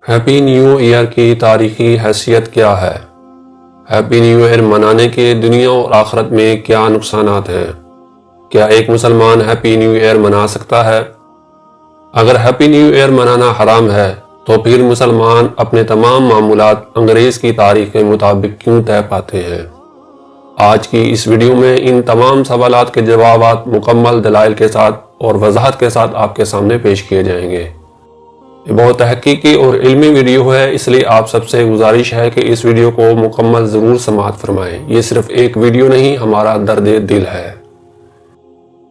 Happy new year کی تاریخی حیثیت کیا ہے؟ ہیپی نیو ایئر منانے کے دنیا اور آخرت میں کیا نقصانات ہیں؟ کیا ایک مسلمان ہیپی نیو ایئر منا سکتا ہے؟ اگر ہیپی نیو ایئر منانا حرام ہے تو پھر مسلمان اپنے تمام معمولات انگریز کی تاریخ کے مطابق کیوں طے پاتے ہیں؟ آج کی اس ویڈیو میں ان تمام سوالات کے جوابات مکمل دلائل کے ساتھ اور وضاحت کے ساتھ آپ کے سامنے پیش کیے جائیں گے۔ یہ بہت تحقیقی اور علمی ویڈیو ہے، اس لیے آپ سب سے گزارش ہے کہ اس ویڈیو کو مکمل ضرور سماعت فرمائیں۔ یہ صرف ایک ویڈیو نہیں، ہمارا درد دل ہے۔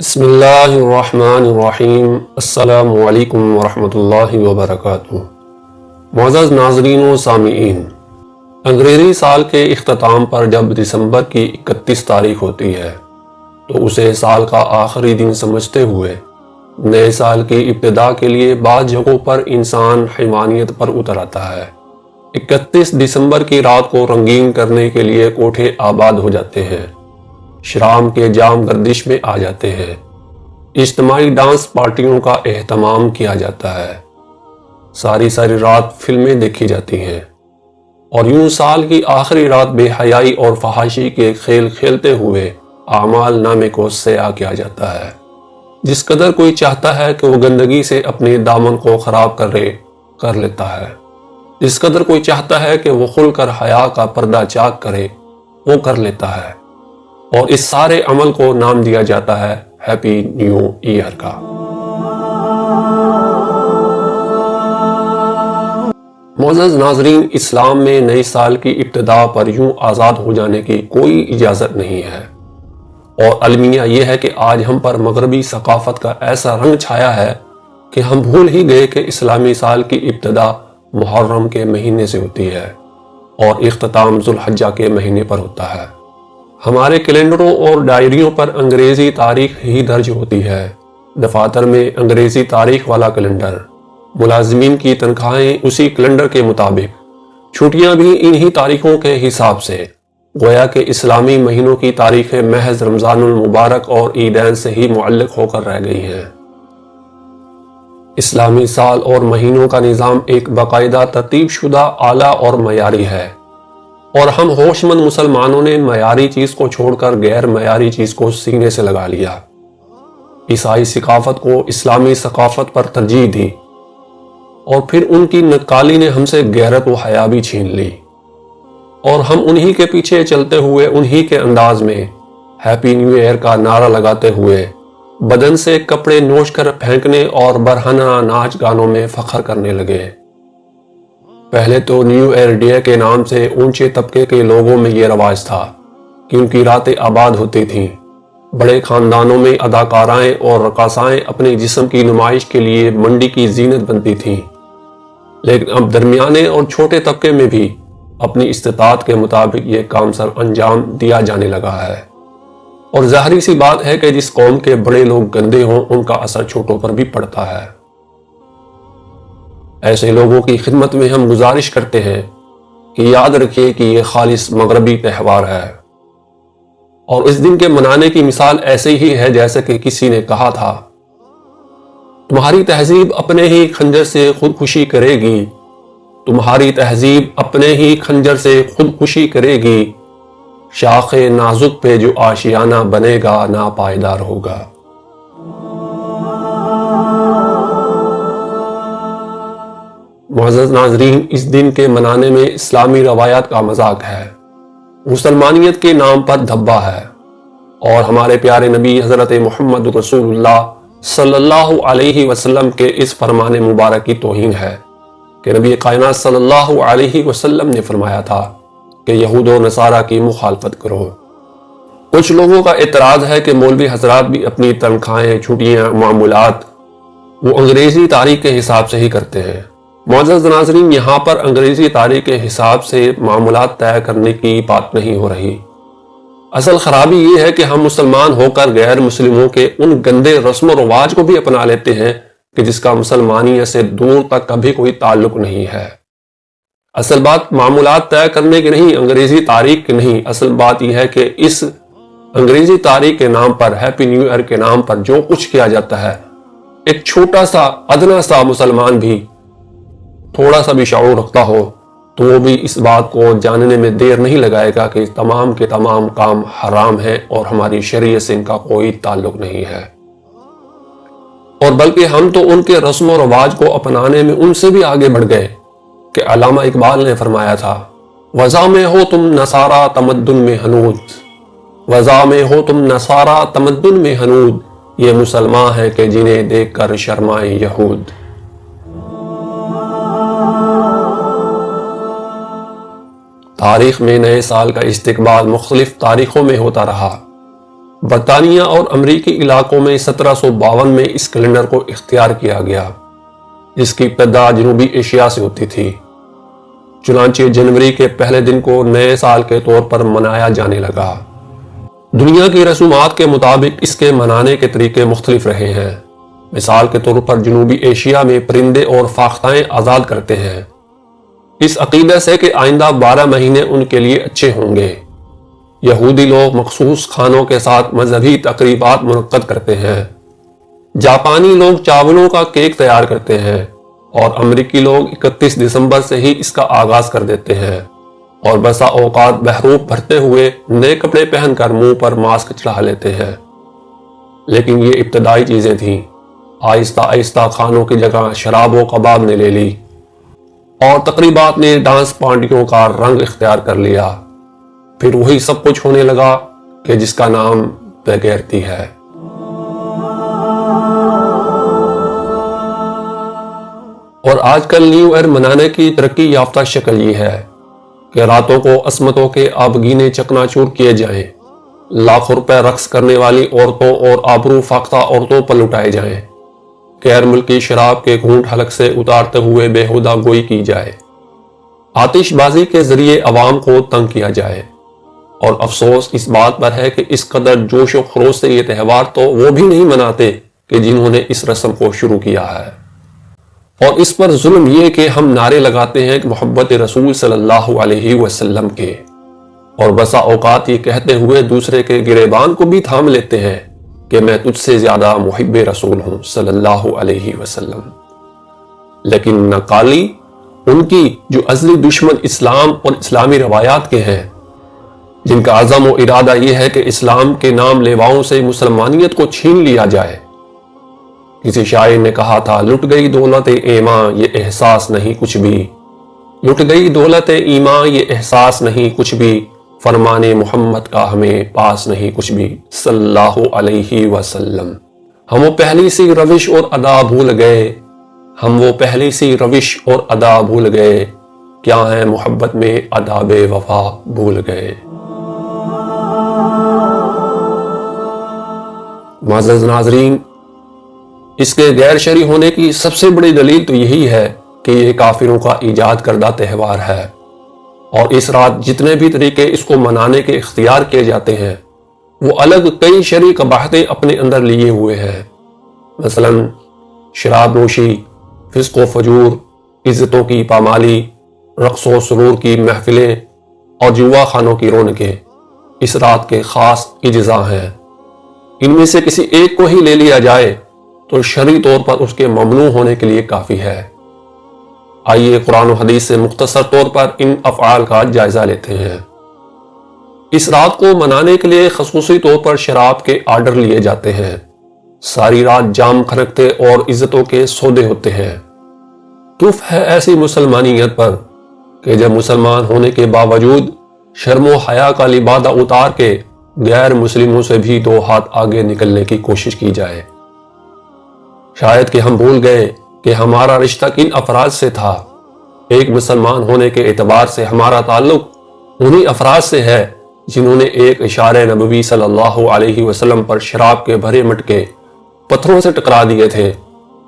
بسم اللہ الرحمن الرحیم۔ السلام علیکم ورحمۃ اللہ وبرکاتہ۔ معزز ناظرین و سامعین، انگریزی سال کے اختتام پر جب دسمبر کی 31 تاریخ ہوتی ہے تو اسے سال کا آخری دن سمجھتے ہوئے نئے سال کی ابتدا کے لیے بعض جگہوں پر انسان حیوانیت پر اتر آتا ہے۔ 31 دسمبر کی رات کو رنگین کرنے کے لیے کوٹھے آباد ہو جاتے ہیں، شام کے جام گردش میں آ جاتے ہیں، اجتماعی ڈانس پارٹیوں کا اہتمام کیا جاتا ہے، ساری رات فلمیں دیکھی جاتی ہیں، اور یوں سال کی آخری رات بے حیائی اور فحاشی کے کھیل کھیلتے ہوئے اعمال نامے کو سیاہ کیا جاتا ہے۔ جس قدر کوئی چاہتا ہے کہ وہ گندگی سے اپنے دامن کو خراب کر لیتا ہے، جس قدر کوئی چاہتا ہے کہ وہ کھل کر حیا کا پردہ چاک کرے، وہ کر لیتا ہے، اور اس سارے عمل کو نام دیا جاتا ہے ہیپی نیو ایئر کا۔ معزز ناظرین، اسلام میں نئے سال کی ابتدا پر یوں آزاد ہو جانے کی کوئی اجازت نہیں ہے، اور المیہ یہ ہے کہ آج ہم پر مغربی ثقافت کا ایسا رنگ چھایا ہے کہ ہم بھول ہی گئے کہ اسلامی سال کی ابتدا محرم کے مہینے سے ہوتی ہے اور اختتام ذوالحجہ کے مہینے پر ہوتا ہے۔ ہمارے کیلنڈروں اور ڈائریوں پر انگریزی تاریخ ہی درج ہوتی ہے، دفاتر میں انگریزی تاریخ والا کیلنڈر، ملازمین کی تنخواہیں اسی کیلنڈر کے مطابق، چھٹیاں بھی انہی تاریخوں کے حساب سے، گویا کہ اسلامی مہینوں کی تاریخیں محض رمضان المبارک اور عیدین سے ہی معلق ہو کر رہ گئی ہیں۔ اسلامی سال اور مہینوں کا نظام ایک باقاعدہ ترتیب شدہ، اعلیٰ اور معیاری ہے، اور ہم ہوش مند مسلمانوں نے معیاری چیز کو چھوڑ کر غیر معیاری چیز کو سینے سے لگا لیا، عیسائی ثقافت کو اسلامی ثقافت پر ترجیح دی، اور پھر ان کی نکالی نے ہم سے غیرت و حیا بھی چھین لی، اور ہم انہی کے پیچھے چلتے ہوئے انہی کے انداز میں ہیپی نیو ایئر کا نعرہ لگاتے ہوئے بدن سے کپڑے نوچ کر پھینکنے اور برہنہ ناچ گانوں میں فخر کرنے لگے۔ پہلے تو نیو ایئر ڈے کے نام سے اونچے طبقے کے لوگوں میں یہ رواج تھا کہ ان کی راتیں آباد ہوتی تھیں، بڑے خاندانوں میں اداکارائیں اور رقاصائیں اپنے جسم کی نمائش کے لیے منڈی کی زینت بنتی تھیں، لیکن اب درمیانے اور چھوٹے طبقے میں بھی اپنی استطاعت کے مطابق یہ کام سر انجام دیا جانے لگا ہے، اور ظاہری سی بات ہے کہ جس قوم کے بڑے لوگ گندے ہوں ان کا اثر چھوٹوں پر بھی پڑتا ہے۔ ایسے لوگوں کی خدمت میں ہم گزارش کرتے ہیں کہ یاد رکھیے کہ یہ خالص مغربی تہوار ہے، اور اس دن کے منانے کی مثال ایسے ہی ہے جیسے کہ کسی نے کہا تھا، تمہاری تہذیب اپنے ہی خنجر سے خودکشی کرے گی، تمہاری تہذیب اپنے ہی خنجر سے خودکشی کرے گی، شاخ نازک پہ جو آشیانہ بنے گا ناپائیدار ہوگا۔ معزز ناظرین، اس دن کے منانے میں اسلامی روایات کا مذاق ہے، مسلمانیت کے نام پر دھبا ہے، اور ہمارے پیارے نبی حضرت محمد رسول اللہ صلی اللہ علیہ وسلم کے اس فرمان مبارک کی توہین ہے کہ نبی کائنات صلی اللہ علیہ وسلم نے فرمایا تھا کہ یہود و نصارہ کی مخالفت کرو۔ کچھ لوگوں کا اعتراض ہے کہ مولوی حضرات بھی اپنی تنخواہیں، چھٹیاں، معمولات وہ انگریزی تاریخ کے حساب سے ہی کرتے ہیں۔ معزز ناظرین، یہاں پر انگریزی تاریخ کے حساب سے معمولات طے کرنے کی بات نہیں ہو رہی۔ اصل خرابی یہ ہے کہ ہم مسلمان ہو کر غیر مسلموں کے ان گندے رسم و رواج کو بھی اپنا لیتے ہیں کہ جس کا مسلمانیت سے دور تک کبھی کوئی تعلق نہیں ہے۔ اصل بات معمولات طے کرنے کی نہیں، انگریزی تاریخ کی نہیں، اصل بات یہ ہے کہ اس انگریزی تاریخ کے نام پر، ہیپی نیو ایئر کے نام پر جو کچھ کیا جاتا ہے، ایک چھوٹا سا ادنا سا مسلمان بھی تھوڑا سا بھی شعور رکھتا ہو تو وہ بھی اس بات کو جاننے میں دیر نہیں لگائے گا کہ تمام کے تمام کام حرام ہیں اور ہماری شریعت سے ان کا کوئی تعلق نہیں ہے، اور بلکہ ہم تو ان کے رسم و رواج کو اپنانے میں ان سے بھی آگے بڑھ گئے کہ علامہ اقبال نے فرمایا تھا، وضع میں ہو تم نصارہ تمدن میں ہنود، وضع میں ہو تم نصارہ تمدن میں ہنود، یہ مسلمان ہیں کہ جنہیں دیکھ کر شرمائیں یہود۔ تاریخ میں نئے سال کا استقبال مختلف تاریخوں میں ہوتا رہا۔ برطانیہ اور امریکی علاقوں میں 1752 میں اس کیلنڈر کو اختیار کیا گیا، جس کی ابتدا جنوبی ایشیا سے ہوتی تھی۔ چنانچہ جنوری کے پہلے دن کو نئے سال کے طور پر منایا جانے لگا۔ دنیا کی رسومات کے مطابق اس کے منانے کے طریقے مختلف رہے ہیں۔ مثال کے طور پر جنوبی ایشیا میں پرندے اور فاختائیں آزاد کرتے ہیں، اس عقیدے سے کہ آئندہ 12 مہینے ان کے لیے اچھے ہوں گے۔ یہودی لوگ مخصوص کھانوں کے ساتھ مذہبی تقریبات منعقد کرتے ہیں۔ جاپانی لوگ چاولوں کا کیک تیار کرتے ہیں، اور امریکی لوگ 31 دسمبر سے ہی اس کا آغاز کر دیتے ہیں، اور بسا اوقات بحروف بھرتے ہوئے نئے کپڑے پہن کر منہ پر ماسک چڑھا لیتے ہیں۔ لیکن یہ ابتدائی چیزیں تھیں، آہستہ آہستہ کھانوں کی جگہ شراب و کباب نے لے لی، اور تقریبات نے ڈانس پارٹیوں کا رنگ اختیار کر لیا۔ پھر وہی سب کچھ ہونے لگا کہ جس کا نام بے غیرتی ہے۔ اور آج کل نیو ایئر منانے کی ترقی یافتہ شکل یہ ہے کہ راتوں کو عصمتوں کے آبگینے چکنا چور کیے جائیں، لاکھوں روپے رقص کرنے والی عورتوں اور آبرو فاختہ عورتوں پر لٹائے جائیں، غیر ملکی شراب کے گھونٹ حلق سے اتارتے ہوئے بےہودہ گوئی کی جائے، آتش بازی کے ذریعے عوام کو تنگ کیا جائے۔ اور افسوس اس بات پر ہے کہ اس قدر جوش و خروش سے یہ تہوار تو وہ بھی نہیں مناتے کہ جنہوں نے اس رسم کو شروع کیا ہے۔ اور اس پر ظلم یہ کہ ہم نعرے لگاتے ہیں کہ محبت رسول صلی اللہ علیہ وسلم کے، اور بسا اوقات یہ کہتے ہوئے دوسرے کے گریبان کو بھی تھام لیتے ہیں کہ میں تجھ سے زیادہ محب رسول ہوں صلی اللہ علیہ وسلم۔ لیکن ناقالی ان کی جو ازلی دشمن اسلام اور اسلامی روایات کے ہیں، جن کا عزم و ارادہ یہ ہے کہ اسلام کے نام لیواؤں سے مسلمانیت کو چھین لیا جائے۔ کسی شاعر نے کہا تھا، لٹ گئی دولت ایمان یہ احساس نہیں کچھ بھی، لٹ گئی دولت ایمان یہ احساس نہیں کچھ بھی، فرمان محمد کا ہمیں پاس نہیں کچھ بھی صلی اللہ علیہ وسلم۔ ہم وہ پہلی سی روش اور ادا بھول گئے، ہم وہ پہلی سی روش اور ادا بھول گئے، کیا ہے محبت میں آداب وفا بھول گئے۔ معزز ناظرین، اس کے غیر شرعی ہونے کی سب سے بڑی دلیل تو یہی ہے کہ یہ کافروں کا ایجاد کردہ تہوار ہے، اور اس رات جتنے بھی طریقے اس کو منانے کے اختیار کیے جاتے ہیں وہ الگ کئی شرعی قباحتیں اپنے اندر لیے ہوئے ہیں، مثلا شراب نوشی، فسق و فجور، عزتوں کی پامالی، رقص و سرور کی محفلیں اور جوا خانوں کی رونقیں اس رات کے خاص اجزاء ہیں۔ ان میں سے کسی ایک کو ہی لے لیا جائے تو شرعی طور پر اس کے ممنوع ہونے کے لیے کافی ہے۔ آئیے قرآن و حدیث سے مختصر طور پر ان افعال کا جائزہ لیتے ہیں۔ اس رات کو منانے کے لیے خصوصی طور پر شراب کے آرڈر لیے جاتے ہیں، ساری رات جام کھنکتے اور عزتوں کے سودے ہوتے ہیں۔ تف ہے ایسی مسلمانیت پر کہ جب مسلمان ہونے کے باوجود شرم و حیا کا لبادہ اتار کے غیر مسلموں سے بھی 2 ہاتھ آگے نکلنے کی کوشش کی جائے۔ شاید کہ ہم بھول گئے کہ ہمارا رشتہ کن افراد سے تھا۔ ایک مسلمان ہونے کے اعتبار سے ہمارا تعلق انہی افراد سے ہے جنہوں نے ایک اشارہ نبوی صلی اللہ علیہ وسلم پر شراب کے بھرے مٹکے پتھروں سے ٹکرا دیے تھے،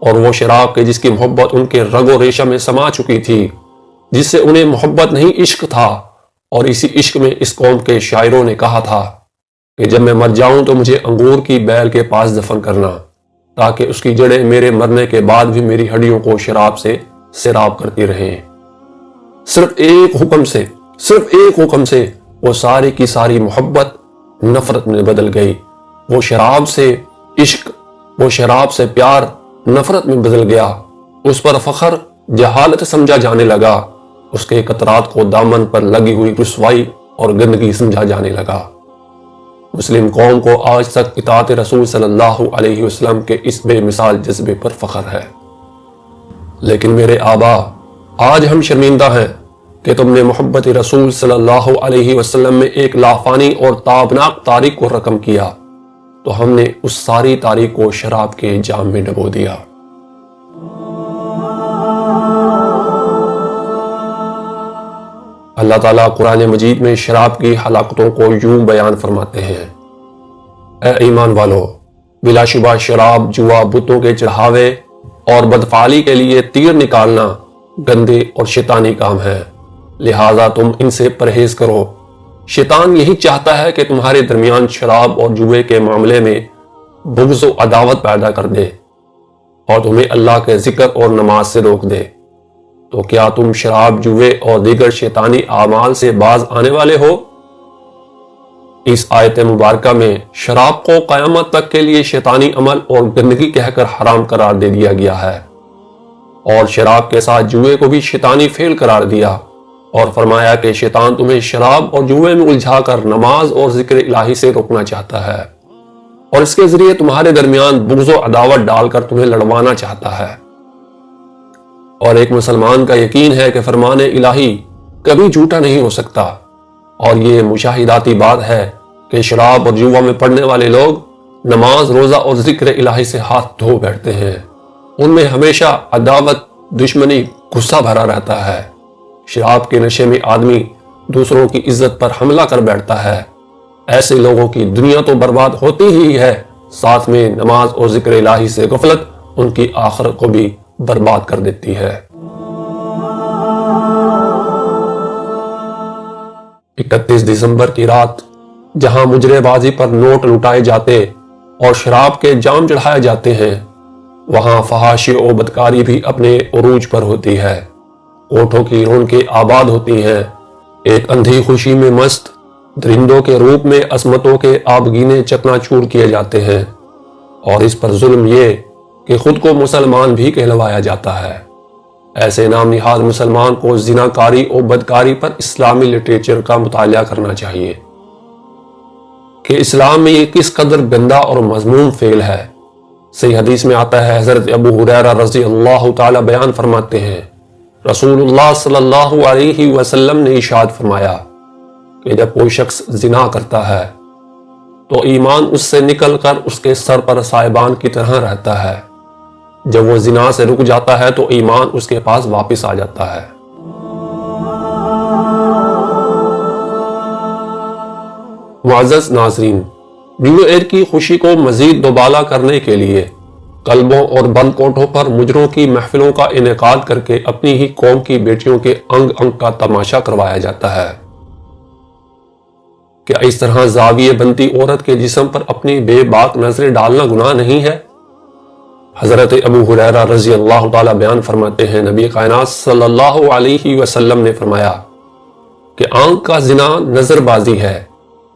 اور وہ شراب کے جس کی محبت ان کے رگ و ریشہ میں سما چکی تھی، جس سے انہیں محبت نہیں عشق تھا، اور اسی عشق میں اس قوم کے شاعروں نے کہا تھا کہ جب میں مر جاؤں تو مجھے انگور کی بیل کے پاس دفن کرنا، تاکہ اس کی جڑیں میرے مرنے کے بعد بھی میری ہڈیوں کو شراب سے سیراب کرتی رہیں۔ صرف ایک حکم سے وہ ساری کی ساری محبت نفرت میں بدل گئی۔ وہ شراب سے عشق، وہ شراب سے پیار نفرت میں بدل گیا۔ اس پر فخر جہالت سمجھا جانے لگا، اس کے قطرات کو دامن پر لگی ہوئی رسوائی اور گندگی سمجھا جانے لگا۔ مسلم قوم کو آج تک اطاعت رسول صلی اللہ علیہ وسلم کے اس بے مثال جذبے پر فخر ہے۔ لیکن میرے آبا، آج ہم شرمندہ ہیں کہ تم نے محبت رسول صلی اللہ علیہ وسلم میں ایک لافانی اور تابناک تاریخ کو رقم کیا، تو ہم نے اس ساری تاریخ کو شراب کے جام میں ڈبو دیا۔ اللہ تعالیٰ قرآن مجید میں شراب کی ہلاکتوں کو یوں بیان فرماتے ہیں: اے ایمان والو، بلا شبہ شراب، جوا، بتوں کے چڑھاوے اور بدفعالی کے لیے تیر نکالنا گندے اور شیطانی کام ہے، لہٰذا تم ان سے پرہیز کرو۔ شیطان یہی چاہتا ہے کہ تمہارے درمیان شراب اور جوے کے معاملے میں بغض و عداوت پیدا کر دے اور تمہیں اللہ کے ذکر اور نماز سے روک دے۔ تو کیا تم شراب، جوے اور دیگر شیطانی اعمال سے باز آنے والے ہو؟ اس آیت مبارکہ میں شراب کو قیامت تک کے لیے شیطانی عمل اور گندگی کہہ کر حرام قرار دے دیا گیا ہے، اور شراب کے ساتھ جوے کو بھی شیطانی فعل قرار دیا اور فرمایا کہ شیطان تمہیں شراب اور جوے میں الجھا کر نماز اور ذکر الہی سے روکنا چاہتا ہے، اور اس کے ذریعے تمہارے درمیان بغض و عداوت ڈال کر تمہیں لڑوانا چاہتا ہے۔ اور ایک مسلمان کا یقین ہے کہ فرمان الہی کبھی جھوٹا نہیں ہو سکتا، اور یہ مشاہداتی بات ہے کہ شراب اور جوا میں پڑنے والے لوگ نماز، روزہ اور ذکر الہی سے ہاتھ دھو بیٹھتے ہیں، ان میں ہمیشہ عداوت، دشمنی، غصہ بھرا رہتا ہے۔ شراب کے نشے میں آدمی دوسروں کی عزت پر حملہ کر بیٹھتا ہے۔ ایسے لوگوں کی دنیا تو برباد ہوتی ہی ہے، ساتھ میں نماز اور ذکر الہی سے غفلت ان کی آخرت کو بھی برباد کر دیتی ہے۔ 31 دسمبر کی رات جہاں مجرے بازی پر نوٹ لٹائے جاتے اور شراب کے جام چڑھائے جاتے ہیں، وہاں فحاشی و بدکاری بھی اپنے عروج پر ہوتی ہے۔ اونٹوں کی رونقیں آباد ہوتی ہیں، ایک اندھی خوشی میں مست درندوں کے روپ میں عصمتوں کے آبگینے چکنا چور کیے جاتے ہیں، اور اس پر ظلم یہ کہ خود کو مسلمان بھی کہلوایا جاتا ہے۔ ایسے نام نہاد مسلمان کو زناکاری اور بدکاری پر اسلامی لٹریچر کا مطالعہ کرنا چاہیے کہ اسلام میں یہ کس قدر گندا اور مذموم فعل ہے۔ صحیح حدیث میں آتا ہے، حضرت ابو ہریرہ رضی اللہ تعالی بیان فرماتے ہیں، رسول اللہ صلی اللہ علیہ وسلم نے ارشاد فرمایا کہ جب کوئی شخص زنا کرتا ہے تو ایمان اس سے نکل کر اس کے سر پر سائبان کی طرح رہتا ہے، جب وہ زنا سے رک جاتا ہے تو ایمان اس کے پاس واپس آ جاتا ہے۔ معزز ناظرین، نیو ایئر کی خوشی کو مزید دوبالا کرنے کے لیے قلبوں اور بند کوٹھوں پر مجروں کی محفلوں کا انعقاد کر کے اپنی ہی قوم کی بیٹیوں کے انگ انگ کا تماشا کروایا جاتا ہے۔ کیا اس طرح زاویے بنتی عورت کے جسم پر اپنی بے باک نظریں ڈالنا گناہ نہیں ہے؟ حضرت ابو ہریرہ رضی اللہ تعالی بیان فرماتے ہیں، نبی کائنات صلی اللہ علیہ وسلم نے فرمایا کہ آنکھ کا زنا نظر بازی ہے،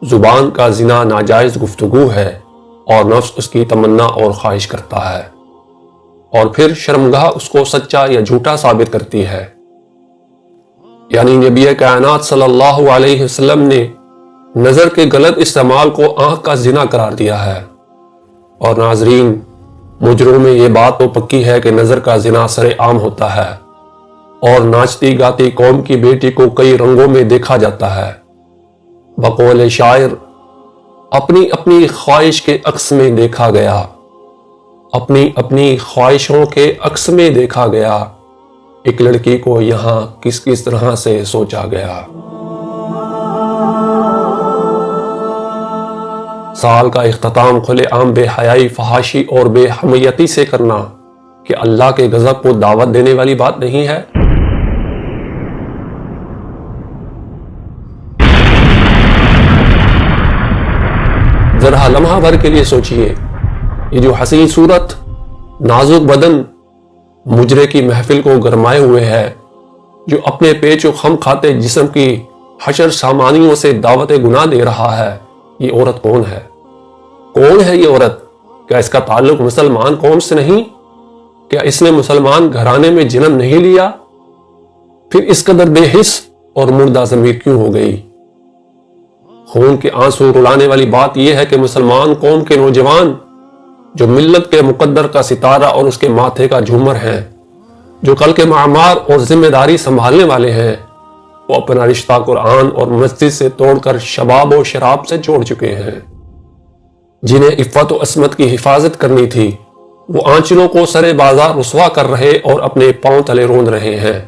زبان کا زنا ناجائز گفتگو ہے، اور نفس اس کی تمنا اور خواہش کرتا ہے، اور پھر شرمگاہ اس کو سچا یا جھوٹا ثابت کرتی ہے۔ یعنی نبی کائنات صلی اللہ علیہ وسلم نے نظر کے غلط استعمال کو آنکھ کا زنا قرار دیا ہے۔ اور ناظرین، مجروں میں یہ بات تو پکی ہے کہ نظر کا زنا سر عام ہوتا ہے، اور ناچتی گاتی قوم کی بیٹی کو کئی رنگوں میں دیکھا جاتا ہے۔ بقول شاعر، اپنی اپنی خواہش کے عکس میں دیکھا گیا، اپنی اپنی خواہشوں کے عکس میں دیکھا گیا، ایک لڑکی کو یہاں کس کس طرح سے سوچا گیا۔ سال کا اختتام کھلے عام بے حیائی، فحاشی اور بے حمیتی سے کرنا کہ اللہ کے غضب کو دعوت دینے والی بات نہیں ہے؟ ذرا لمحہ بھر کے لیے سوچئے، یہ جو حسین صورت، نازک بدن مجرے کی محفل کو گرمائے ہوئے ہے، جو اپنے پیچ و خم کھاتے جسم کی حشر سامانیوں سے دعوت گناہ دے رہا ہے، یہ عورت کون ہے؟ کون ہے یہ عورت؟ کیا اس کا تعلق مسلمان قوم سے نہیں؟ کیا اس نے مسلمان گھرانے میں جنم نہیں لیا؟ پھر اس قدر بے حس اور مردہ ضمیر کیوں ہو گئی؟ خون کے آنسو رلانے والی بات یہ ہے کہ مسلمان قوم کے نوجوان جو ملت کے مقدر کا ستارہ اور اس کے ماتھے کا جھومر ہیں، جو کل کے معمار اور ذمہ داری سنبھالنے والے ہیں، وہ اپنا رشتہ قرآن اور مسجد سے توڑ کر شباب و شراب سے جوڑ چکے ہیں۔ جنہیں عفت و عصمت کی حفاظت کرنی تھی، وہ آنچلوں کو سرے بازار رسوا کر رہے اور اپنے پاؤں تلے روند رہے ہیں۔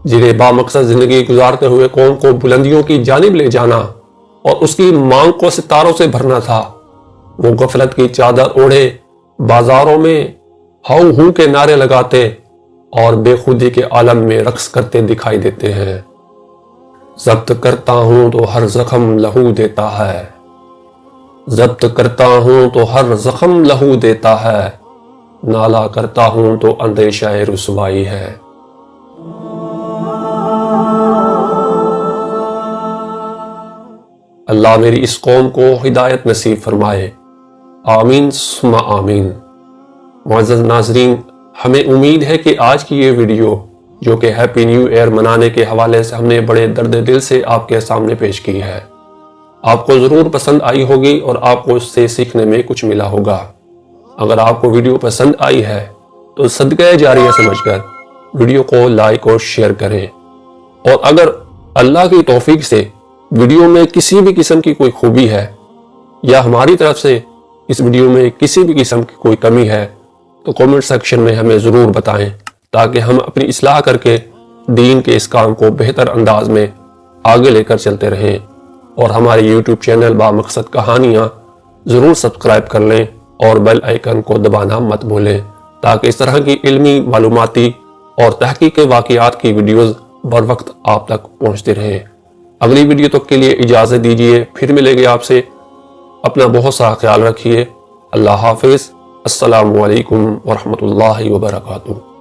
جنہیں بامقصد زندگی گزارتے ہوئے قوم کو بلندیوں کی جانب لے جانا اور اس کی مانگ کو ستاروں سے بھرنا تھا، وہ غفلت کی چادر اوڑھے بازاروں میں ہاؤ ہو کے نعرے لگاتے اور بے خودی کے عالم میں رقص کرتے دکھائی دیتے ہیں۔ ضبط کرتا ہوں تو ہر زخم لہو دیتا ہے، ضبط کرتا ہوں تو ہر زخم لہو دیتا ہے، نالا کرتا ہوں تو اندیشہ رسوائی ہے۔ اللہ میری اس قوم کو ہدایت نصیب فرمائے، آمین ثم آمین۔ معزز ناظرین، ہمیں امید ہے کہ آج کی یہ ویڈیو جو کہ ہیپی نیو ایئر منانے کے حوالے سے ہم نے بڑے درد دل سے آپ کے سامنے پیش کی ہے، آپ کو ضرور پسند آئی ہوگی اور آپ کو اس سے سیکھنے میں کچھ ملا ہوگا۔ اگر آپ کو ویڈیو پسند آئی ہے تو صدقہ جاریہ سمجھ کر ویڈیو کو لائک اور شیئر کریں، اور اگر اللہ کی توفیق سے ویڈیو میں کسی بھی قسم کی کوئی خوبی ہے یا ہماری طرف سے اس ویڈیو میں کسی بھی قسم کی کوئی کمی ہے تو کامنٹ سیکشن میں ہمیں ضرور بتائیں، تاکہ ہم اپنی اصلاح کر کے دین کے اس کام کو بہتر انداز میں آگے لے کر چلتے رہیں۔ اور ہمارے یوٹیوب چینل بامقصد کہانیاں ضرور سبسکرائب کر لیں اور بیل آئیکن کو دبانا مت بھولیں، تاکہ اس طرح کی علمی، معلوماتی اور تحقیق واقعات کی ویڈیوز بر وقت آپ تک پہنچتے رہیں۔ اگلی ویڈیو تک کے لیے اجازت دیجیے، پھر ملیں گے آپ سے۔ اپنا بہت سارا خیال رکھیے۔ اللہ حافظ۔ السلام علیکم ورحمۃ اللہ وبرکاتہ۔